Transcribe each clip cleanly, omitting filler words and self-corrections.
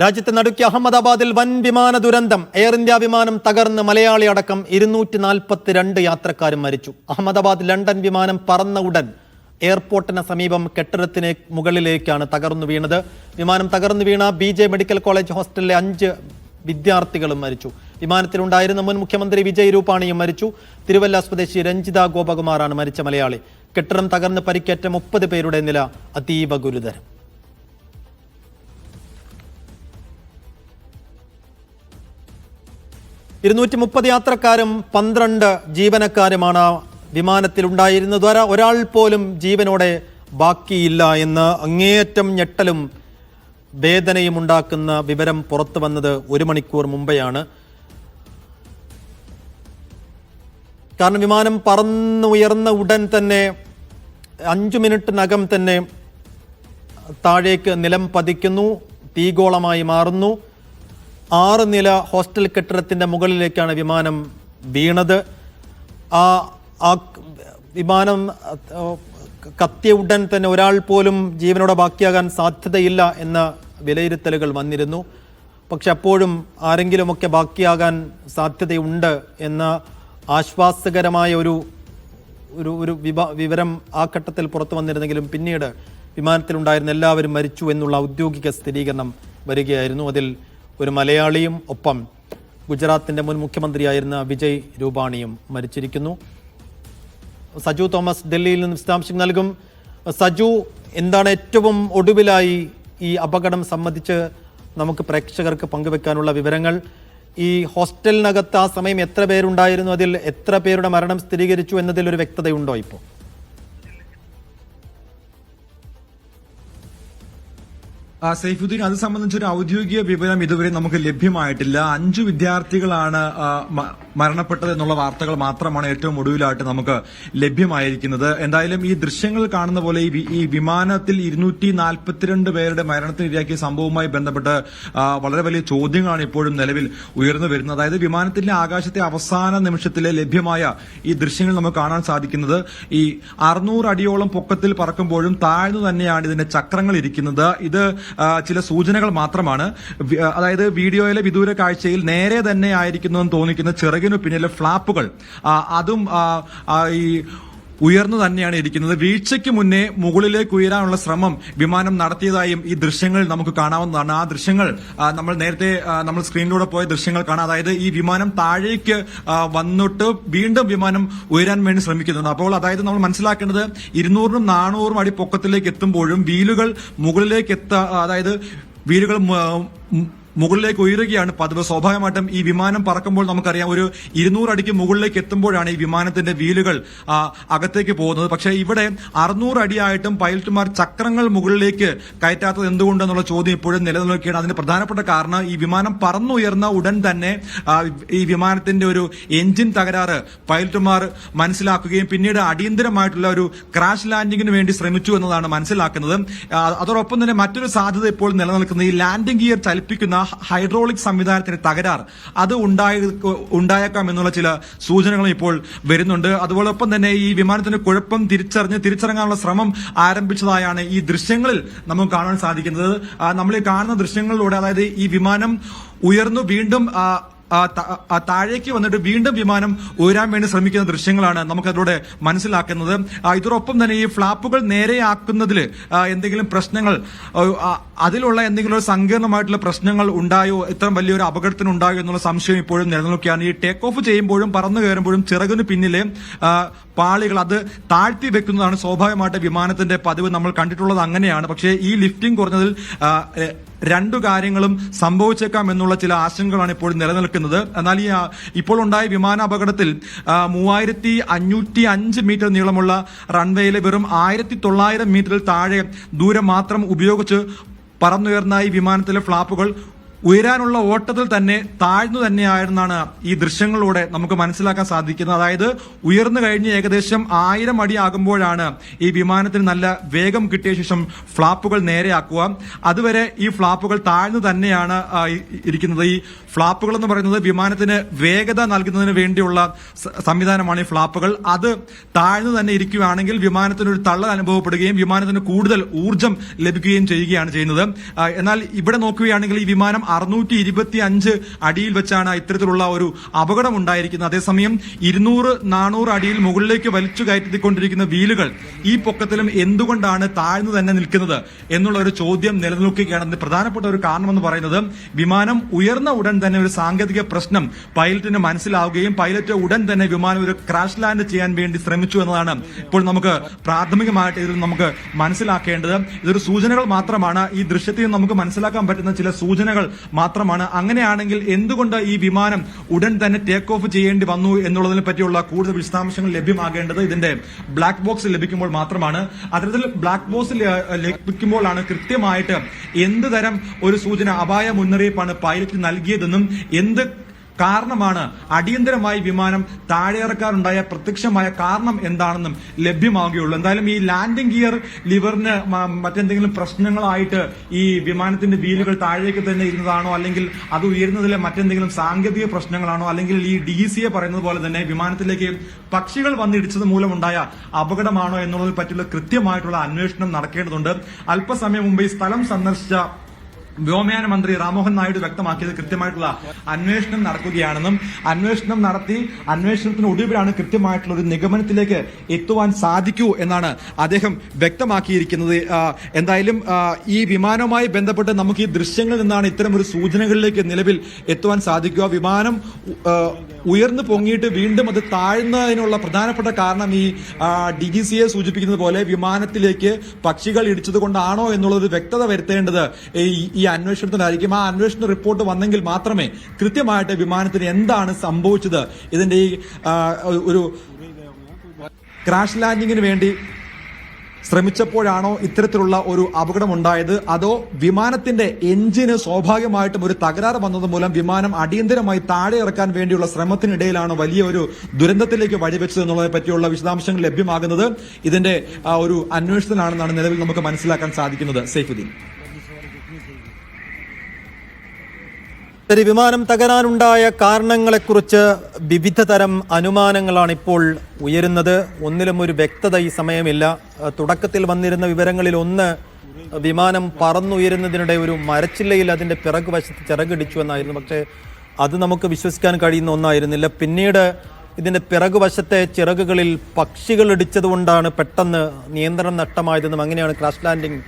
രാജ്യത്തെ നടുക്കിയ അഹമ്മദാബാദിൽ വൻ വിമാന ദുരന്തം. എയർ ഇന്ത്യ വിമാനം തകർന്ന് മലയാളി അടക്കം 242 യാത്രക്കാരും മരിച്ചു. അഹമ്മദാബാദ് ലണ്ടൻ വിമാനം പറന്ന ഉടൻ എയർപോർട്ടിന് സമീപം കെട്ടിടത്തിന് മുകളിലേക്കാണ് തകർന്നു വീണത്. വിമാനം തകർന്നു വീണ BJ മെഡിക്കൽ കോളേജ് ഹോസ്റ്റലിലെ 5 വിദ്യാർത്ഥികളും മരിച്ചു. വിമാനത്തിലുണ്ടായിരുന്ന മുൻ മുഖ്യമന്ത്രി വിജയ് രൂപാണിയും മരിച്ചു. തിരുവല്ല സ്വദേശി രഞ്ജിത ഗോപകുമാറാണ് മരിച്ച മലയാളി. കെട്ടിടം തകർന്ന് പരിക്കേറ്റ 30 പേരുടെ നില അതീവ ഗുരുതരം. യാത്രക്കാരും 12 ജീവനക്കാരുമാണ് വിമാനത്തിലുണ്ടായിരുന്നത്. ഒരാൾ പോലും ജീവനോടെ ബാക്കിയില്ല എന്ന് അങ്ങേയറ്റം ഞെട്ടലും വേദനയും ഉണ്ടാക്കുന്ന വിവരം പുറത്തു വന്നത് 1 മണിക്കൂർ മുമ്പെയാണ്. കാരണം വിമാനം പറന്നുയർന്ന ഉടൻ തന്നെ 5 മിനിറ്റിനകം തന്നെ താഴേക്ക് നിലം പതിക്കുന്നു, തീഗോളമായി മാറുന്നു. 6 നില ഹോസ്റ്റൽ കെട്ടിടത്തിന്റെ മുകളിലേക്കാണ് വിമാനം വീണത്. ആ വിമാനം കത്തിയ ഉടൻ തന്നെ ഒരാൾ പോലും ജീവനോടെ ബാക്കിയാകാൻ സാധ്യതയില്ല എന്ന വിലയിരുത്തലുകൾ വന്നിരുന്നു. പക്ഷെ അപ്പോഴും ആരെങ്കിലുമൊക്കെ ബാക്കിയാകാൻ സാധ്യതയുണ്ട് എന്ന ആശ്വാസകരമായ ഒരു വിവരം ആ ഘട്ടത്തിൽ പുറത്തു വന്നിരുന്നെങ്കിലും പിന്നീട് വിമാനത്തിലുണ്ടായിരുന്ന എല്ലാവരും മരിച്ചു എന്നുള്ള ഔദ്യോഗിക സ്ഥിരീകരണം വരികയായിരുന്നു. അതിൽ ഒരു മലയാളിയും ഒപ്പം ഗുജറാത്തിന്റെ മുൻ മുഖ്യമന്ത്രിയായിരുന്ന വിജയ് രൂപാണിയും മരിച്ചിരിക്കുന്നു. സജു തോമസ് ഡൽഹിയിൽ നിന്ന് വിശദാംശം നൽകും. സജു, എന്താണ് ഏറ്റവും ഒടുവിലായി ഈ അപകടം സംബന്ധിച്ച് നമുക്ക് പ്രേക്ഷകർക്ക് പങ്കുവെക്കാനുള്ള വിവരങ്ങൾ? ഈ ഹോസ്റ്റലിനകത്ത് ആ സമയം എത്ര പേരുണ്ടായിരുന്നു? അതിൽ എത്ര പേരുടെ മരണം സ്ഥിരീകരിച്ചു എന്നതിൽ ഒരു വ്യക്തതയുണ്ടോ ഇപ്പോൾ? സൈഫുദ്ദീൻ, അത് സംബന്ധിച്ചൊരു ഔദ്യോഗിക വിവരം ഇതുവരെ നമുക്ക് ലഭ്യമായിട്ടില്ല. 5 വിദ്യാർത്ഥികളാണ് മരണപ്പെട്ടത് എന്നുള്ള വാർത്തകൾ മാത്രമാണ് ഏറ്റവും ഒടുവിലായിട്ട് നമുക്ക് ലഭ്യമായിരിക്കുന്നത്. എന്തായാലും ഈ ദൃശ്യങ്ങൾ കാണുന്ന പോലെ ഈ വിമാനത്തിൽ 242 പേരുടെ മരണത്തിനിരയാക്കിയ സംഭവവുമായി ബന്ധപ്പെട്ട് വളരെ വലിയ ചോദ്യങ്ങളാണ് ഇപ്പോഴും നിലവിൽ ഉയർന്നു വരുന്നത്. അതായത് വിമാനത്തിന്റെ ആകാശത്തെ അവസാന നിമിഷത്തിലെ ലഭ്യമായ ഈ ദൃശ്യങ്ങൾ നമുക്ക് കാണാൻ സാധിക്കുന്നത് ഈ 600 അടിയോളം പൊക്കത്തിൽ പറക്കുമ്പോഴും താഴ്ന്നു തന്നെയാണ് ഇതിന്റെ ചക്രങ്ങൾ ഇരിക്കുന്നത്. ഇത് ചില സൂചനകൾ മാത്രമാണ്. അതായത് വീഡിയോയിലെ വിദൂര കാഴ്ചയിൽ നേരെ തന്നെ ആയിരിക്കുന്നുവെന്ന് തോന്നിക്കുന്ന ചിറകിനു പിന്നിലെ ഫ്ലാപ്പുകൾ അതും ഈ ഉയർന്നു തന്നെയാണ് ഇരിക്കുന്നത്. വീഴ്ചയ്ക്ക് മുന്നേ മുകളിലേക്ക് ഉയരാനുള്ള ശ്രമം വിമാനം നടത്തിയതായും ഈ ദൃശ്യങ്ങൾ നമുക്ക് കാണാവുന്നതാണ്. ആ ദൃശ്യങ്ങൾ നമ്മൾ സ്ക്രീനിലൂടെ പോയ ദൃശ്യങ്ങൾ കാണാം. അതായത് ഈ വിമാനം താഴേക്ക് വന്നിട്ട് വീണ്ടും വിമാനം ഉയരാൻ വേണ്ടി ശ്രമിക്കുന്നുണ്ട്. അപ്പോൾ അതായത് നമ്മൾ മനസ്സിലാക്കേണ്ടത് 200-ഉം 400-ഉം അടി പൊക്കത്തിലേക്ക് എത്തുമ്പോഴും വീലുകൾ മുകളിലേക്ക് അതായത് വീലുകൾ മുകളിലേക്ക് ഉയരുകയാണ് പതിവ്. സ്വാഭാവികമായിട്ടും ഈ വിമാനം പറക്കുമ്പോൾ നമുക്കറിയാം ഒരു 200 അടിക്ക് മുകളിലേക്ക് എത്തുമ്പോഴാണ് ഈ വിമാനത്തിന്റെ വീലുകൾ അകത്തേക്ക് പോകുന്നത്. പക്ഷേ ഇവിടെ 600 അടിയായിട്ടും പൈലറ്റുമാർ ചക്രങ്ങൾ മുകളിലേക്ക് കയറ്റാത്തത് എന്തുകൊണ്ടെന്നുള്ള ചോദ്യം ഇപ്പോഴും നിലനിൽക്കുകയാണ്. അതിന് പ്രധാനപ്പെട്ട കാരണം ഈ വിമാനം പറന്നുയർന്ന ഉടൻ തന്നെ ഈ വിമാനത്തിന്റെ ഒരു എഞ്ചിൻ തകരാറ് പൈലറ്റുമാർ മനസ്സിലാക്കുകയും പിന്നീട് അടിയന്തരമായിട്ടുള്ള ഒരു ക്രാഷ് ലാൻഡിങ്ങിന് വേണ്ടി ശ്രമിച്ചു എന്നതാണ് മനസ്സിലാക്കുന്നത്. അതോടൊപ്പം തന്നെ മറ്റൊരു സാധ്യത ഇപ്പോൾ നിലനിൽക്കുന്നത് ഈ ലാൻഡിംഗ് ഗിയർ ചലിപ്പിക്കുന്ന ഹൈഡ്രോളിക് സംവിധാനത്തിന് തകരാർ അത് ഉണ്ടായേക്കാം എന്നുള്ള ചില സൂചനകളും ഇപ്പോൾ വരുന്നുണ്ട്. അതുപോലൊപ്പം തന്നെ ഈ വിമാനത്തിന്റെ കുഴപ്പം തിരിച്ചറിഞ്ഞാനുള്ള ശ്രമം ആരംഭിച്ചതായാണ് ഈ ദൃശ്യങ്ങളിൽ നമുക്ക് കാണാൻ സാധിക്കുന്നത്. നമ്മൾ ഈ കാണുന്ന ദൃശ്യങ്ങളിലൂടെ അതായത് ഈ വിമാനം ഉയർന്നു വീണ്ടും താഴേക്ക് വന്നിട്ട് വീണ്ടും വിമാനം ഉയരാൻ വേണ്ടി ശ്രമിക്കുന്ന ദൃശ്യങ്ങളാണ് നമുക്കതിലൂടെ മനസ്സിലാക്കുന്നത്. ഇതോടൊപ്പം തന്നെ ഈ ഫ്ലാപ്പുകൾ നേരെയാക്കുന്നതിൽ എന്തെങ്കിലും പ്രശ്നങ്ങൾ അതിലുള്ള എന്തെങ്കിലും ഒരു സങ്കീർണമായിട്ടുള്ള പ്രശ്നങ്ങൾ ഉണ്ടായോ, ഇത്തരം വലിയൊരു അപകടത്തിന് ഉണ്ടായോ എന്നുള്ള സംശയം ഇപ്പോഴും നിലനിൽക്കുകയാണ്. ഈ ടേക്ക് ഓഫ് ചെയ്യുമ്പോഴും പറന്നു കയറുമ്പോഴും ചിറകിന് പിന്നിലെ പാളികൾ അത് താഴ്ത്തി വെക്കുന്നതാണ് സ്വാഭാവികമായിട്ട് വിമാനത്തിന്റെ പതിവ്. നമ്മൾ കണ്ടിട്ടുള്ളത് അങ്ങനെയാണ്. പക്ഷേ ഈ ലിഫ്റ്റിംഗ് കുറഞ്ഞതിൽ 2 കാര്യങ്ങളും സംഭവിച്ചേക്കാം എന്നുള്ള ചില ആശങ്കകളാണ് ഇപ്പോൾ നിലനിൽക്കുന്നത്. എന്നാൽ ഈ ഇപ്പോൾ ഉണ്ടായ വിമാനാപകടത്തിൽ 3505 മീറ്റർ നീളമുള്ള റൺവേയിലെ വെറും 1900 മീറ്ററിൽ താഴെ ദൂരം മാത്രം ഉപയോഗിച്ച് പറന്നുയർന്ന ഈ വിമാനത്തിലെ ഫ്ലാപ്പുകൾ ഉയരാനുള്ള ഓട്ടത്തിൽ തന്നെ താഴ്ന്നു തന്നെയായിരുന്നാണ് ഈ ദൃശ്യങ്ങളിലൂടെ നമുക്ക് മനസ്സിലാക്കാൻ സാധിക്കുന്നത്. അതായത് ഉയർന്നു കഴിഞ്ഞ് ഏകദേശം 1000 അടി ആകുമ്പോഴാണ് ഈ വിമാനത്തിന് നല്ല വേഗം കിട്ടിയ ശേഷം ഫ്ലാപ്പുകൾ നേരെയാക്കുക. അതുവരെ ഈ ഫ്ലാപ്പുകൾ താഴ്ന്നു തന്നെയാണ് ഇരിക്കുന്നത്. ഈ ഫ്ലാപ്പുകൾ എന്ന് പറയുന്നത് വിമാനത്തിന് വേഗത നൽകുന്നതിന് വേണ്ടിയുള്ള സംവിധാനമാണ് ഈ ഫ്ലാപ്പുകൾ. അത് താഴ്ന്നു തന്നെ ഇരിക്കുകയാണെങ്കിൽ വിമാനത്തിന് ഒരു തള്ളൽ അനുഭവപ്പെടുകയും വിമാനത്തിന് കൂടുതൽ ഊർജ്ജം ലഭിക്കുകയും ചെയ്യുകയാണ് ചെയ്യുന്നത്. എന്നാൽ ഇവിടെ നോക്കുകയാണെങ്കിൽ ഈ വിമാനം 625 അടിയിൽ വെച്ചാണ് ഇത്തരത്തിലുള്ള ഒരു അപകടം ഉണ്ടായിരിക്കുന്നത്. അതേസമയം 200-400 അടിയിൽ മുകളിലേക്ക് വലിച്ചു കയറ്റിക്കൊണ്ടിരിക്കുന്ന വീലുകൾ ഈ പൊക്കത്തിലും എന്തുകൊണ്ടാണ് താഴ്ന്നു തന്നെ നിൽക്കുന്നത് എന്നുള്ള ഒരു ചോദ്യം നിലനിൽക്കുകയാണ്. അതിന്റെ പ്രധാനപ്പെട്ട ഒരു കാരണമെന്ന് പറയുന്നത് വിമാനം ഉയർന്ന ഉടൻ തന്നെ ഒരു സാങ്കേതിക പ്രശ്നം പൈലറ്റിന് മനസ്സിലാവുകയും പൈലറ്റ് ഉടൻ തന്നെ വിമാനം ഒരു ക്രാഷ് ലാൻഡ് ചെയ്യാൻ വേണ്ടി ശ്രമിച്ചു എന്നതാണ് ഇപ്പോൾ നമുക്ക് പ്രാഥമികമായിട്ട് ഇതിൽ നമുക്ക് മനസ്സിലാക്കേണ്ടത്. ഇതൊരു സൂചനകൾ മാത്രമാണ്. ഈ ദൃശ്യത്തിൽ നമുക്ക് മനസ്സിലാക്കാൻ പറ്റുന്ന ചില സൂചനകൾ മാത്രമാണ്. അങ്ങനെയാണെങ്കിൽ എന്തുകൊണ്ട് ഈ വിമാനം ഉടൻ തന്നെ ടേക്ക് ഓഫ് ചെയ്യേണ്ടി വന്നു എന്നുള്ളതിനെ പറ്റിയുള്ള കൂടുതൽ വിശദാംശങ്ങൾ ലഭ്യമാകേണ്ടത് ഇതിന്റെ ബ്ലാക്ക് ബോക്സ് ലഭിക്കുമ്പോൾ മാത്രമാണ്. അത്തരത്തിൽ ബ്ലാക്ക് ബോക്സ് ലഭിക്കുമ്പോഴാണ് കൃത്യമായിട്ട് എന്ത് തരം ഒരു സൂചന അപായ മുന്നറിയിപ്പാണ് പൈലറ്റ് നൽകിയതെന്നും എന്ത് കാരണമാണ് അടിയന്തരമായി വിമാനം താഴെയിറക്കാനുണ്ടായ പ്രത്യക്ഷമായ കാരണം എന്താണെന്നും ലഭ്യമാവുകയുള്ളൂ. എന്തായാലും ഈ ലാൻഡിംഗ് ഗിയർ ലിവറിന് മറ്റെന്തെങ്കിലും പ്രശ്നങ്ങളായിട്ട് ഈ വിമാനത്തിന്റെ വീലുകൾ താഴേക്ക് തന്നെ ഇരുന്നതാണോ, അല്ലെങ്കിൽ അത് ഉയരുന്നതിലെ മറ്റെന്തെങ്കിലും സാങ്കേതിക പ്രശ്നങ്ങളാണോ, അല്ലെങ്കിൽ ഈ DCA പറയുന്നത് പോലെ തന്നെ വിമാനത്തിലേക്ക് പക്ഷികൾ വന്നിടിച്ചത് മൂലമുണ്ടായ അപകടമാണോ എന്നുള്ളതിനെ പറ്റിയുള്ള കൃത്യമായിട്ടുള്ള അന്വേഷണം നടക്കേണ്ടതുണ്ട്. അല്പസമയം മുമ്പ് ഈ സ്ഥലം സന്ദർശിച്ച വ്യോമയാന മന്ത്രി രാംമോഹൻ നായിഡു വ്യക്തമാക്കിയത് കൃത്യമായിട്ടുള്ള അന്വേഷണം നടക്കുകയാണെന്നും അന്വേഷണം നടത്തി അന്വേഷണത്തിന് ഒടുവിലാണ് കൃത്യമായിട്ടുള്ള ഒരു നിഗമനത്തിലേക്ക് എത്തുവാൻ സാധിക്കൂ എന്നാണ് അദ്ദേഹം വ്യക്തമാക്കിയിരിക്കുന്നത്. എന്തായാലും ഈ വിമാനവുമായി ബന്ധപ്പെട്ട് നമുക്ക് ഈ ദൃശ്യങ്ങളിൽ നിന്നാണ് ഇത്തരം ഒരു സൂചനകളിലേക്ക് നിലവിൽ എത്തുവാൻ സാധിക്കുക. വിമാനം ഉയർന്നു പൊങ്ങിയിട്ട് വീണ്ടും അത് താഴ്ന്നതിനുള്ള പ്രധാനപ്പെട്ട കാരണം ഈ DGCA സൂചിപ്പിക്കുന്നത് പോലെ വിമാനത്തിലേക്ക് പക്ഷികൾ ഇടിച്ചത് കൊണ്ടാണോ എന്നുള്ളൊരു വ്യക്തത വരുത്തേണ്ടത് ഈ അന്വേഷണത്തിനായിരിക്കും. ആ അന്വേഷണ റിപ്പോർട്ട് വന്നെങ്കിൽ മാത്രമേ കൃത്യമായിട്ട് വിമാനത്തിന് എന്താണ് സംഭവിച്ചത്, ഇതിന്റെ ഈ ഒരു ക്രാഷ് ലാൻഡിങ്ങിന് വേണ്ടി ശ്രമിച്ചപ്പോഴാണോ ഇത്തരത്തിലുള്ള ഒരു അപകടം ഉണ്ടായത്, അതോ വിമാനത്തിന്റെ എഞ്ചിന് സ്വാഭാവികമായിട്ടും ഒരു തകരാറ് വന്നത് മൂലം വിമാനം അടിയന്തരമായി താഴെ ഇറക്കാൻ വേണ്ടിയുള്ള ശ്രമത്തിനിടയിലാണ് വലിയ ഒരു ദുരന്തത്തിലേക്ക് വഴിവെച്ചത് എന്നുള്ളതിനെ പറ്റിയുള്ള വിശദാംശങ്ങൾ ലഭ്യമാകുന്നത് ഇതിന്റെ ഒരു അന്വേഷണത്തിലാണെന്നാണ് നിലവിൽ നമുക്ക് മനസ്സിലാക്കാൻ സാധിക്കുന്നത്. സൈഫുദ്ദീൻ. ശരി, വിമാനം തകരാനുണ്ടായ കാരണങ്ങളെക്കുറിച്ച് വിവിധ തരം അനുമാനങ്ങളാണ് ഇപ്പോൾ ഉയരുന്നത്. ഒന്നിലും ഒരു വ്യക്തത ഈ സമയമില്ല. തുടക്കത്തിൽ വന്നിരുന്ന വിവരങ്ങളിൽ ഒന്ന് വിമാനം പറന്നുയരുന്നതിനിടെ ഒരു മരച്ചില്ലയിൽ അതിന്റെ പിറകുവശത്ത് ചിറകിടിച്ചു എന്നായിരുന്നു. പക്ഷേ അത് നമുക്ക് വിശ്വസിക്കാൻ കഴിയുന്ന ഒന്നായിരുന്നില്ല. പിന്നീട് ഇതിന്റെ പിറകുവശത്തെ ചിറകുകളിൽ പക്ഷികൾ ഇടിച്ചതുകൊണ്ടാണ് പെട്ടെന്ന് നിയന്ത്രണം നഷ്ടമായതെന്നും അങ്ങനെയാണ് ക്രാഷ് ലാൻഡിംഗ്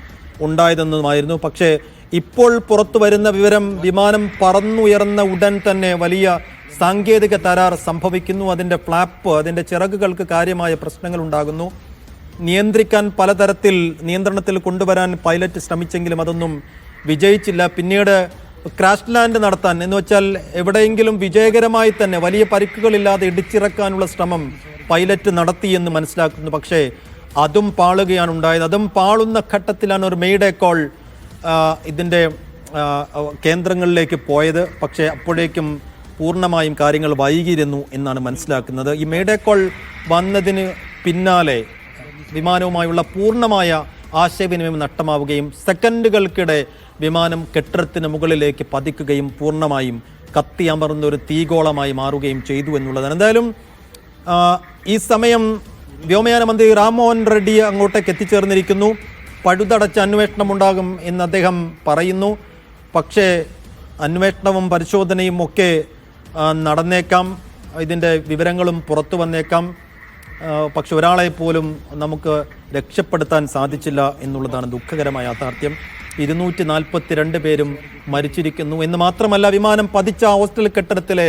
ഉണ്ടായതെന്നുമായിരുന്നു. പക്ഷേ ഇപ്പോൾ പുറത്തു വരുന്ന വിവരം വിമാനം പറന്നുയർന്ന ഉടൻ തന്നെ വലിയ സാങ്കേതിക തകരാർ സംഭവിക്കുന്നു. അതിൻ്റെ ഫ്ലാപ്പ്, അതിൻ്റെ ചിറകുകൾക്ക് കാര്യമായ പ്രശ്നങ്ങൾ ഉണ്ടാകുന്നു. നിയന്ത്രിക്കാൻ പലതരത്തിൽ നിയന്ത്രണത്തിൽ കൊണ്ടുവരാൻ പൈലറ്റ് ശ്രമിച്ചെങ്കിലും അതൊന്നും വിജയിച്ചില്ല. പിന്നീട് ക്രാഷ് ലാൻഡ് നടത്താൻ എന്ന് വെച്ചാൽ എവിടെയെങ്കിലും വിജയകരമായി തന്നെ വലിയ പരിക്കുകളില്ലാതെ ഇടിച്ചിറക്കാനുള്ള ശ്രമം പൈലറ്റ് നടത്തിയെന്ന് മനസ്സിലാക്കുന്നു. പക്ഷേ അതും പാളുകയാണ് ഉണ്ടായത്. അതും പാളുന്ന ഘട്ടത്തിലാണ് ഒരു മെയ്ഡേ കോൾ ഇതിൻ്റെ കേന്ദ്രങ്ങളിലേക്ക് പോയത്. പക്ഷേ അപ്പോഴേക്കും പൂർണ്ണമായും കാര്യങ്ങൾ വൈകിയിരുന്നു എന്നാണ് മനസ്സിലാക്കുന്നത്. ഈ മെയ്ഡേ കോൾ വന്നതിന് പിന്നാലെ വിമാനവുമായുള്ള പൂർണ്ണമായ ആശയവിനിമയം നഷ്ടമാവുകയും സെക്കൻഡുകൾക്കിടെ വിമാനം കെട്ടിടത്തിന് മുകളിലേക്ക് പതിക്കുകയും പൂർണ്ണമായും കത്തിയമർന്ന ഒരു തീഗോളമായി മാറുകയും ചെയ്തു എന്നുള്ളതാണ്. എന്തായാലും ഈ സമയം വ്യോമയാന മന്ത്രി രാംമോഹൻ റെഡ്ഡി അങ്ങോട്ടേക്ക് എത്തിച്ചേർന്നിരിക്കുന്നു. പഴുതടച്ച അന്വേഷണം ഉണ്ടാകും എന്ന് അദ്ദേഹം പറയുന്നു. പക്ഷേ അന്വേഷണവും പരിശോധനയും ഒക്കെ നടന്നേക്കാം, ഇതിൻ്റെ വിവരങ്ങളും പുറത്തു വന്നേക്കാം. പക്ഷെ ഒരാളെ പോലും നമുക്ക് രക്ഷപ്പെടുത്താൻ സാധിച്ചില്ല എന്നുള്ളതാണ് ദുഃഖകരമായ യാഥാർത്ഥ്യം. 242 പേരും മരിച്ചിരിക്കുന്നു എന്ന് മാത്രമല്ല, വിമാനം പതിച്ച ഹോസ്റ്റൽ കെട്ടിടത്തിലെ